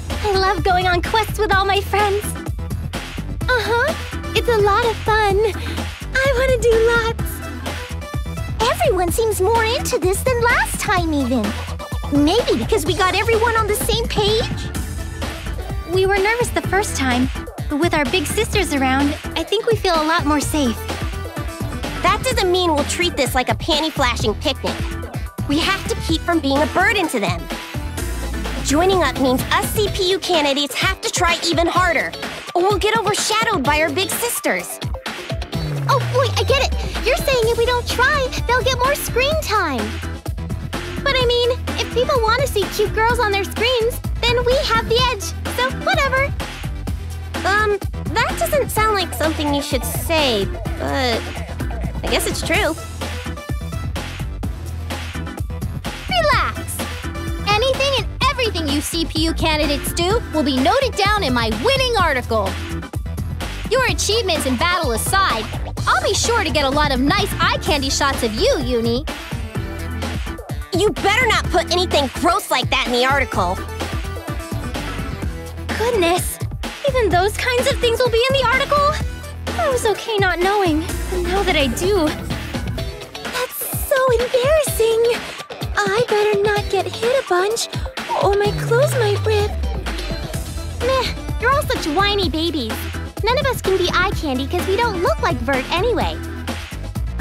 I love going on quests with all my friends. It's a lot of fun. I want to do lots. Everyone seems more into this than last time even. Maybe because we got everyone on the same page? We were nervous the first time, but with our big sisters around, I think we feel a lot more safe. That doesn't mean we'll treat this like a panty-flashing picnic. We have to keep from being a burden to them. Joining up means us CPU candidates have to try even harder, or we'll get overshadowed by our big sisters. Oh, wait, I get it. You're saying if we don't try, they'll get more screen time. But I mean, if people want to see cute girls on their screens, then we have the edge, so whatever. That doesn't sound like something you should say, but I guess it's true. Relax! Anything and everything you CPU candidates do will be noted down in my winning article. Your achievements in battle aside, I'll be sure to get a lot of nice eye candy shots of you, Uni. You better not put anything gross like that in the article. Goodness, even those kinds of things will be in the article? I was okay not knowing, but now that I do... That's so embarrassing! I better not get hit a bunch, or my clothes might rip. Meh, you're all such whiny babies. None of us can be eye candy because we don't look like Vert anyway.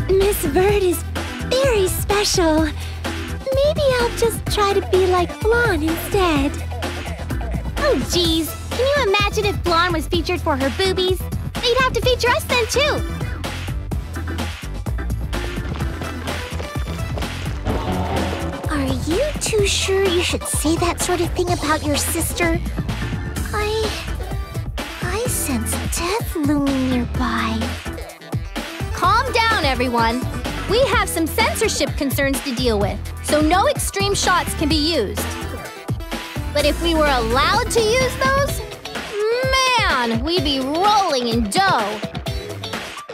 Miss Vert is very special. Maybe I'll just try to be like Flan instead. Oh, geez. Can you imagine if Flan was featured for her boobies? They'd have to feature us then, too. Are you too sure you should say that sort of thing about your sister? I sense death looming nearby. Calm down, everyone. We have some censorship concerns to deal with, so no extreme shots can be used. But if we were allowed to use those, man, we'd be rolling in dough.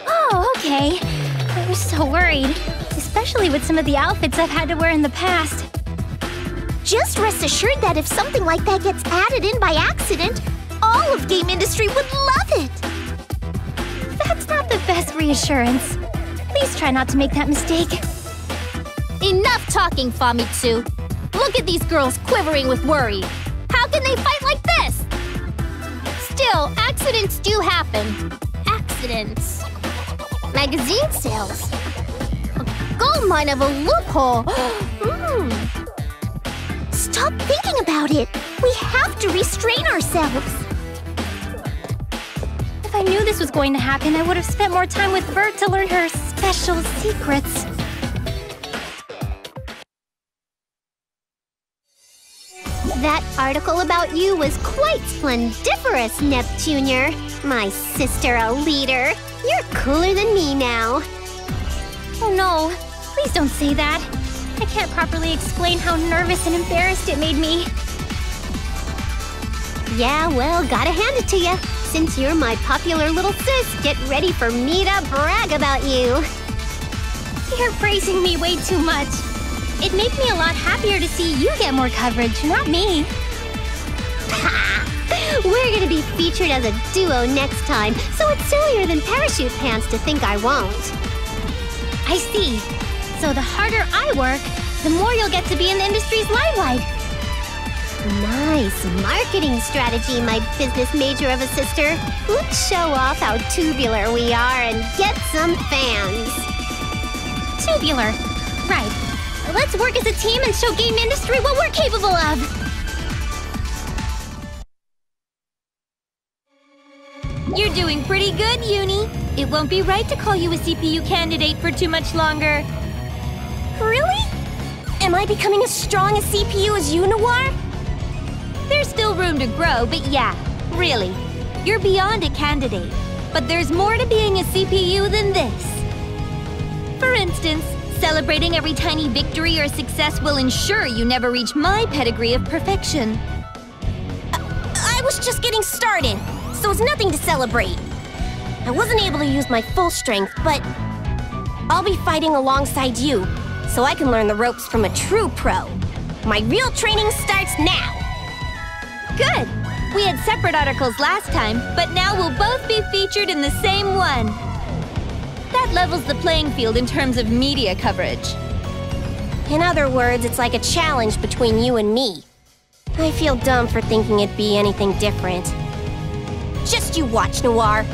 Oh, okay. I was so worried, especially with some of the outfits I've had to wear in the past. Just rest assured that if something like that gets added in by accident, all of game industry would love it. That's not the best reassurance. Please try not to make that mistake. Enough talking, Famitsu. Look at these girls quivering with worry. How can they fight like this? Still, accidents do happen. Accidents. Magazine sales. A gold mine of a loophole. Stop thinking about it. We have to restrain ourselves. If I knew this was going to happen, I would have spent more time with Vert to learn her special secrets. That article about you was quite splendiferous, Neptunia. My sister a leader. You're cooler than me now. Oh no, please don't say that. I can't properly explain how nervous and embarrassed it made me. Yeah, well, gotta hand it to you. Since you're my popular little sis, get ready for me to brag about you. You're praising me way too much. It'd make me a lot happier to see you get more coverage, not me. We're gonna be featured as a duo next time, so it's sillier than parachute pants to think I won't. I see. So the harder I work, the more you'll get to be in the industry's limelight. Nice marketing strategy, my business major of a sister. Let's show off how tubular we are and get some fans. Tubular. Right. Let's work as a team and show game industry what we're capable of. You're doing pretty good, Uni. It won't be right to call you a CPU candidate for too much longer. Really? Am I becoming as strong a CPU as you, Noir? There's still room to grow, but yeah, really. You're beyond a candidate. But there's more to being a CPU than this. For instance, celebrating every tiny victory or success will ensure you never reach my pedigree of perfection. I was just getting started, so it's nothing to celebrate. I wasn't able to use my full strength, but I'll be fighting alongside you, so I can learn the ropes from a true pro. My real training starts now. Good! We had separate articles last time, but now we'll both be featured in the same one. That levels the playing field in terms of media coverage. In other words, it's like a challenge between you and me. I feel dumb for thinking it'd be anything different. Just you watch, Noir.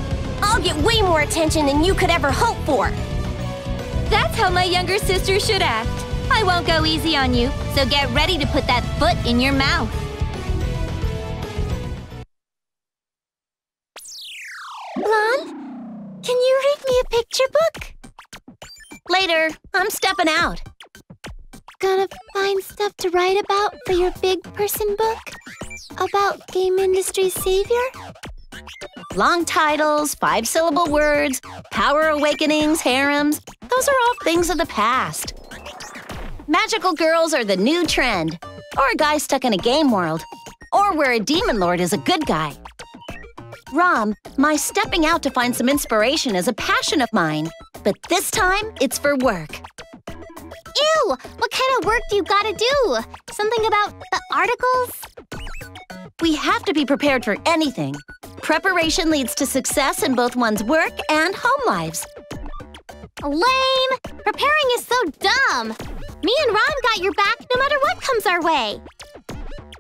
I'll get way more attention than you could ever hope for. That's how my younger sister should act. I won't go easy on you, so get ready to put that foot in your mouth. Blonde, can you read me a picture book? Later. I'm stepping out. Gonna find stuff to write about for your big person book? About game industry's savior? Long titles, 5-syllable words, power awakenings, harems. Those are all things of the past. Magical girls are the new trend. Or a guy stuck in a game world. Or where a demon lord is a good guy. Rom, my stepping out to find some inspiration is a passion of mine. But this time, it's for work. Ew! What kind of work do you gotta do? Something about the articles? We have to be prepared for anything. Preparation leads to success in both one's work and home lives. Lame! Preparing is so dumb! Me and Ron got your back no matter what comes our way.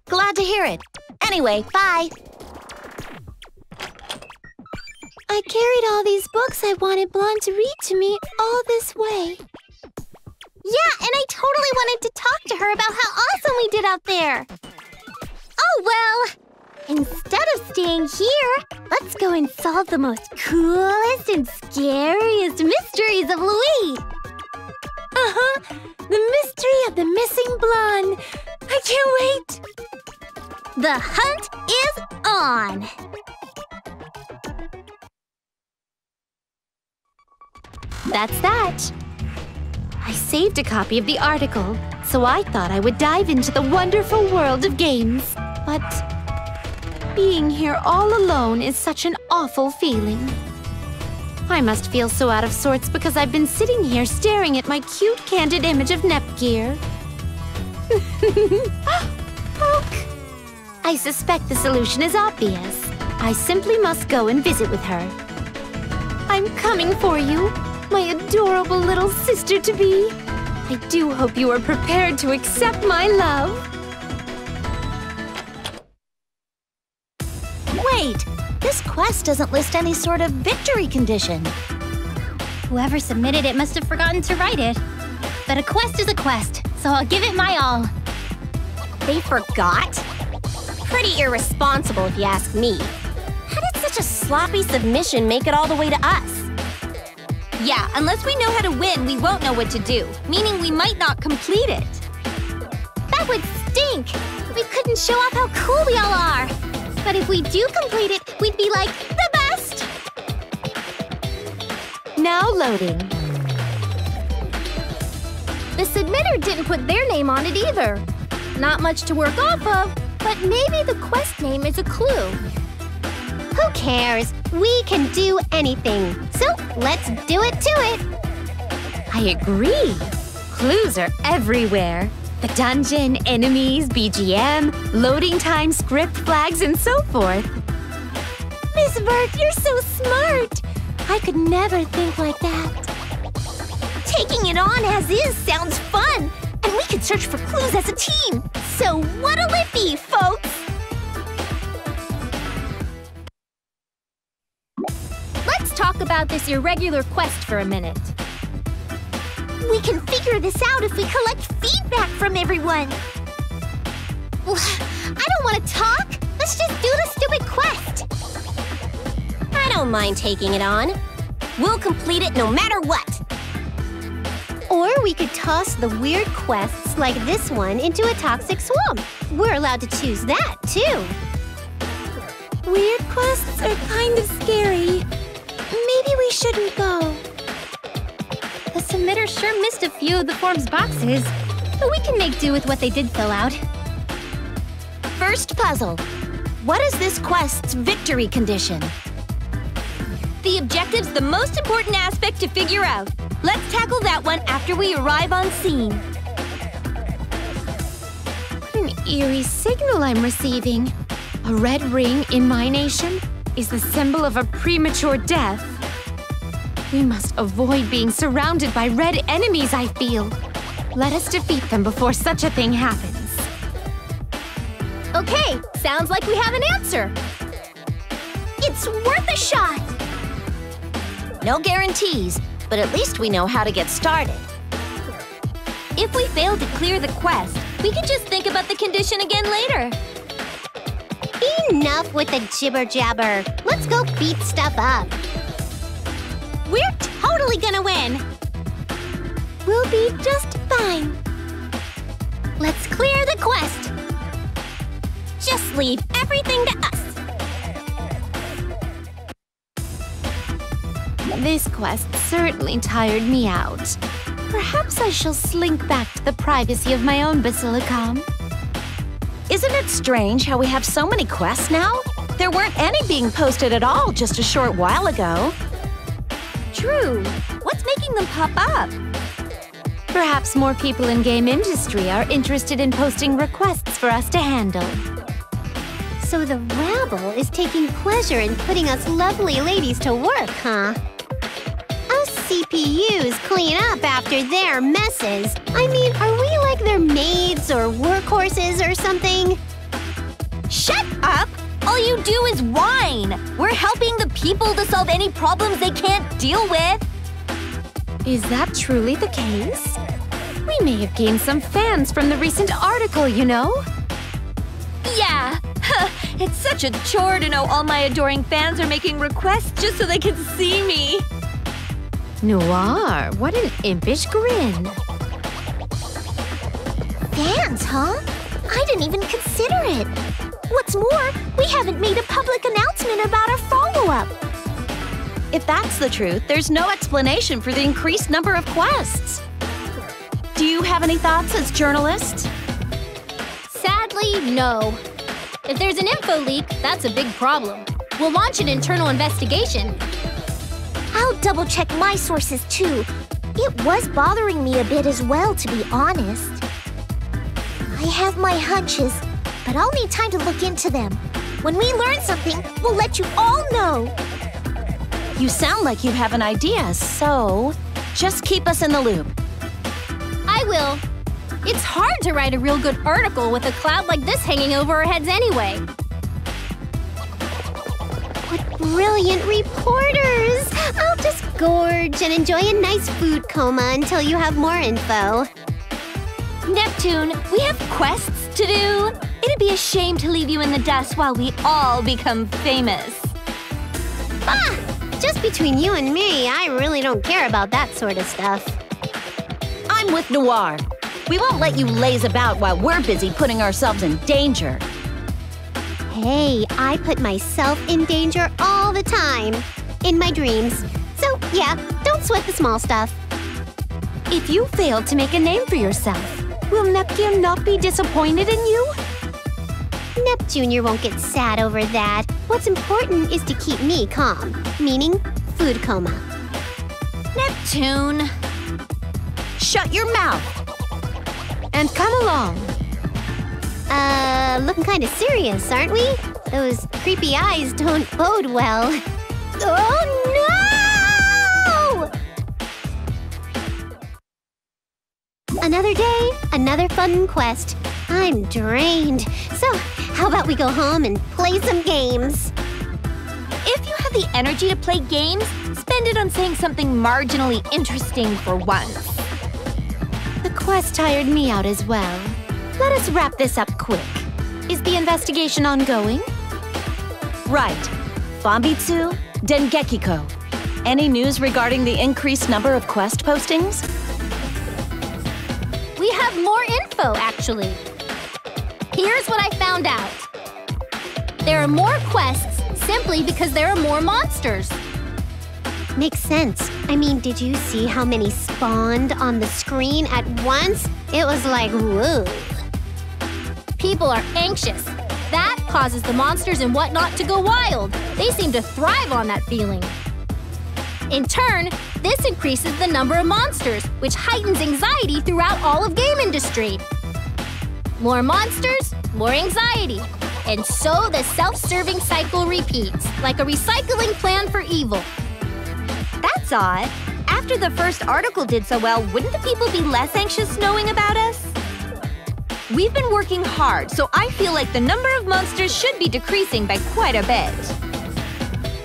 Glad to hear it. Anyway, bye. I carried all these books I wanted Blonde to read to me all this way. Yeah, and I totally wanted to talk to her about how awesome we did out there. Oh, well, instead of staying here, let's go and solve the most coolest and scariest mysteries of Louis. The mystery of the missing blonde. I can't wait. The hunt is on. That's that. I saved a copy of the article, so I thought I would dive into the wonderful world of games. But being here all alone is such an awful feeling. I must feel so out of sorts because I've been sitting here staring at my cute, candid image of Nepgear. Poke! I suspect the solution is obvious. I simply must go and visit with her. I'm coming for you, my adorable little sister-to-be. I do hope you are prepared to accept my love. Wait, this quest doesn't list any sort of victory condition. Whoever submitted it must have forgotten to write it. But a quest is a quest, so I'll give it my all. They forgot? Pretty irresponsible if you ask me. How did such a sloppy submission make it all the way to us? Yeah, unless we know how to win, we won't know what to do, meaning we might not complete it. That would stink! We couldn't show off how cool we all are. But if we do complete it, we'd be like the best! Now loading. The submitter didn't put their name on it either. Not much to work off of, but maybe the quest name is a clue. Who cares? We can do anything. So let's do it to it. I agree. Clues are everywhere. The dungeon, enemies, BGM, loading time, script flags, and so forth. Miss Vert, you're so smart. I could never think like that. Taking it on as is sounds fun. And we can search for clues as a team. So what'll it be, folks? Let's talk about this irregular quest for a minute. We can figure this out if we collect feedback from everyone. Well, I don't want to talk. Let's just do the stupid quest. I don't mind taking it on. We'll complete it no matter what. Or we could toss the weird quests like this one into a toxic swamp. We're allowed to choose that, too. Weird quests are kind of scary. Maybe we shouldn't go. The submitter sure missed a few of the form's boxes, but we can make do with what they did fill out. First puzzle. What is this quest's victory condition? The objective's the most important aspect to figure out. Let's tackle that one after we arrive on scene. What an eerie signal I'm receiving. A red ring in my nation is the symbol of a premature death. We must avoid being surrounded by red enemies, I feel. Let us defeat them before such a thing happens. Okay, sounds like we have an answer. It's worth a shot. No guarantees, but at least we know how to get started. If we fail to clear the quest, we can just think about the condition again later. Enough with the jibber-jabber. Let's go beat stuff up. We're totally gonna win! We'll be just fine. Let's clear the quest. Just leave everything to us. This quest certainly tired me out. Perhaps I shall slink back to the privacy of my own basilicom. Isn't it strange how we have so many quests now? There weren't any being posted at all just a short while ago. True. What's making them pop up? Perhaps more people in game industry are interested in posting requests for us to handle. So the rabble is taking pleasure in putting us lovely ladies to work, huh? Us CPUs clean up after their messes. I mean, are we like their maids or workhorses or something? Shut up! All you do is whine! We're helping the people to solve any problems they can't deal with! Is that truly the case? We may have gained some fans from the recent article, you know? Yeah! It's such a chore to know all my adoring fans are making requests just so they can see me! Noir, what an impish grin. Fans, huh? I didn't even consider it. What's more, we haven't made a public announcement about our follow-up. If that's the truth, there's no explanation for the increased number of quests. Do you have any thoughts as journalists? Sadly, no. If there's an info leak, that's a big problem. We'll launch an internal investigation. I'll double-check my sources, too. It was bothering me a bit as well, to be honest. I have my hunches, but I'll need time to look into them. When we learn something, we'll let you all know. You sound like you have an idea, so just keep us in the loop. I will. It's hard to write a real good article with a cloud like this hanging over our heads anyway. What brilliant reporters! I'll just gorge and enjoy a nice food coma until you have more info. Neptune, we have quests to do. It'd be a shame to leave you in the dust while we all become famous. Bah! Just between you and me, I really don't care about that sort of stuff. I'm with Noir. We won't let you laze about while we're busy putting ourselves in danger. Hey, I put myself in danger all the time. In my dreams. So, yeah, don't sweat the small stuff. If you failed to make a name for yourself, will Neptune not be disappointed in you? Neptune won't get sad over that. What's important is to keep me calm, meaning food coma. Neptune! Shut your mouth! And come along. Looking kind of serious, aren't we? Those creepy eyes don't bode well. Oh, no! Another day, another fun quest. I'm drained. So, how about we go home and play some games? If you have the energy to play games, spend it on saying something marginally interesting for once. The quest tired me out as well. Let us wrap this up quick. Is the investigation ongoing? Right. Famitsu, Dengekiko. Any news regarding the increased number of quest postings? We have more info, actually. Here's what I found out. There are more quests simply because there are more monsters. Makes sense. I mean, did you see how many spawned on the screen at once? It was like, whoa. People are anxious. That causes the monsters and whatnot to go wild. They seem to thrive on that feeling. In turn, this increases the number of monsters, which heightens anxiety throughout all of game industry. More monsters, more anxiety. And so the self-serving cycle repeats, like a recycling plan for evil. That's odd. After the first article did so well, wouldn't the people be less anxious knowing about us? We've been working hard, so I feel like the number of monsters should be decreasing by quite a bit.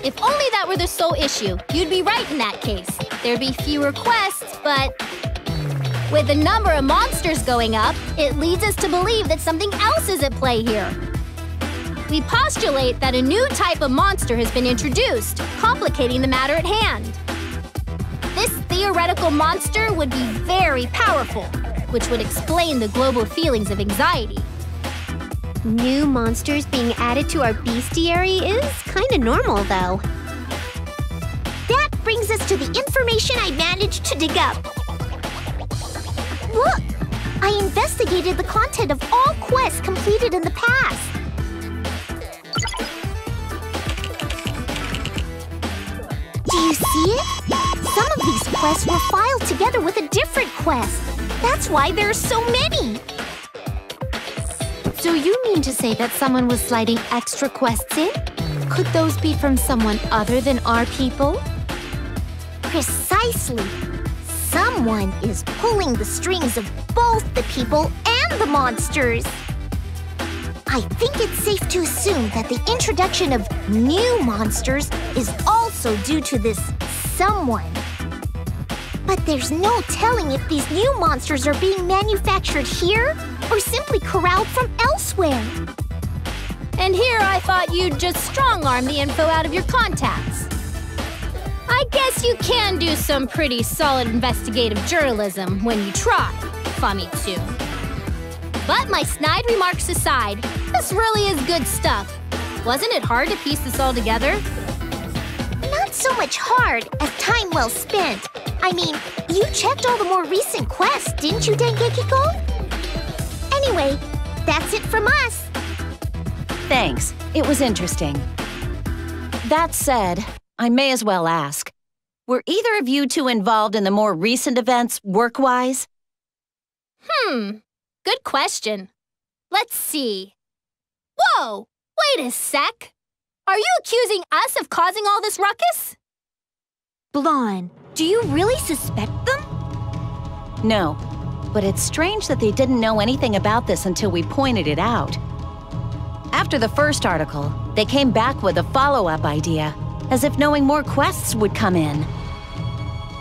If only that were the sole issue, you'd be right in that case. There'd be fewer quests, but with the number of monsters going up, it leads us to believe that something else is at play here. We postulate that a new type of monster has been introduced, complicating the matter at hand. This theoretical monster would be very powerful, which would explain the global feelings of anxiety. New monsters being added to our bestiary is kinda normal, though. That brings us to the information I managed to dig up. Look! I investigated the content of all quests completed in the past. Do you see it? Some of these quests were filed together with a different quest. That's why there are so many. So you mean to say that someone was sliding extra quests in? Could those be from someone other than our people? Precisely. Someone is pulling the strings of both the people and the monsters. I think it's safe to assume that the introduction of new monsters is also due to this someone. But there's no telling if these new monsters are being manufactured here or simply corralled from elsewhere. And here I thought you'd just strong-arm the info out of your contacts. I guess you can do some pretty solid investigative journalism when you try, Famitsu. But my snide remarks aside, this really is good stuff. Wasn't it hard to piece this all together? Not so much hard as time well spent. I mean, you checked all the more recent quests, didn't you, Dengeki-ko? Anyway, that's it from us. Thanks. It was interesting. That said, I may as well ask. Were either of you two involved in the more recent events, work-wise? Good question. Let's see. Whoa! Wait a sec! Are you accusing us of causing all this ruckus? Blonde, do you really suspect them? No, but it's strange that they didn't know anything about this until we pointed it out. After the first article, they came back with a follow-up idea, as if knowing more quests would come in.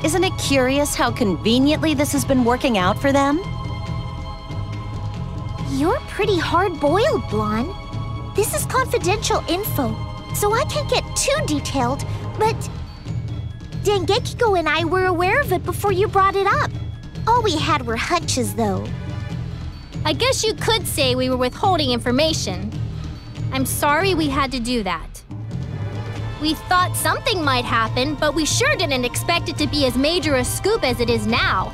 Isn't it curious how conveniently this has been working out for them? You're pretty hard-boiled, Blonde. This is confidential info, so I can't get too detailed, but Dengeki-ko and I were aware of it before you brought it up. All we had were hunches, though. I guess you could say we were withholding information. I'm sorry we had to do that. We thought something might happen, but we sure didn't expect it to be as major a scoop as it is now.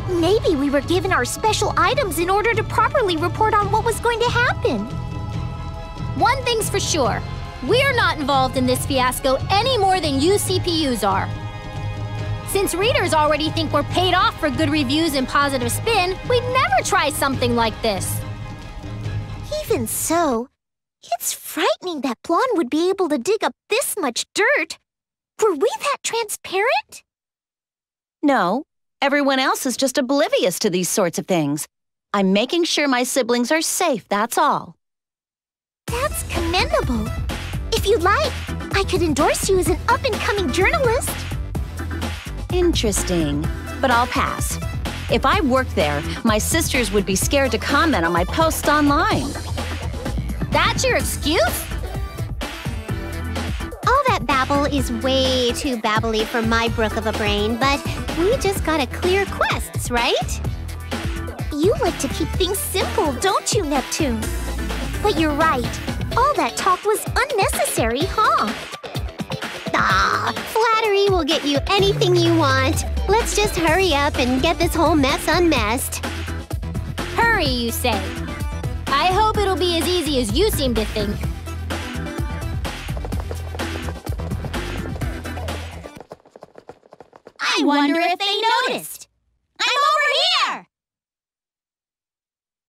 Maybe we were given our special items in order to properly report on what was going to happen. One thing's for sure. We're not involved in this fiasco any more than you CPUs are. Since readers already think we're paid off for good reviews and positive spin, we'd never try something like this. Even so, it's frightening that Blonde would be able to dig up this much dirt. Were we that transparent? No, everyone else is just oblivious to these sorts of things. I'm making sure my siblings are safe, that's all. That's commendable. If you'd like, I could endorse you as an up-and-coming journalist. Interesting, but I'll pass. If I worked there, my sisters would be scared to comment on my posts online. That's your excuse? All that babble is way too babbly for my brook of a brain, but we just gotta clear quests, right? You like to keep things simple, don't you, Neptune? But you're right. All that talk was unnecessary, huh? Ah, flattery will get you anything you want. Let's just hurry up and get this whole mess unmessed. Hurry, you say. I hope it'll be as easy as you seem to think. I wonder if they noticed.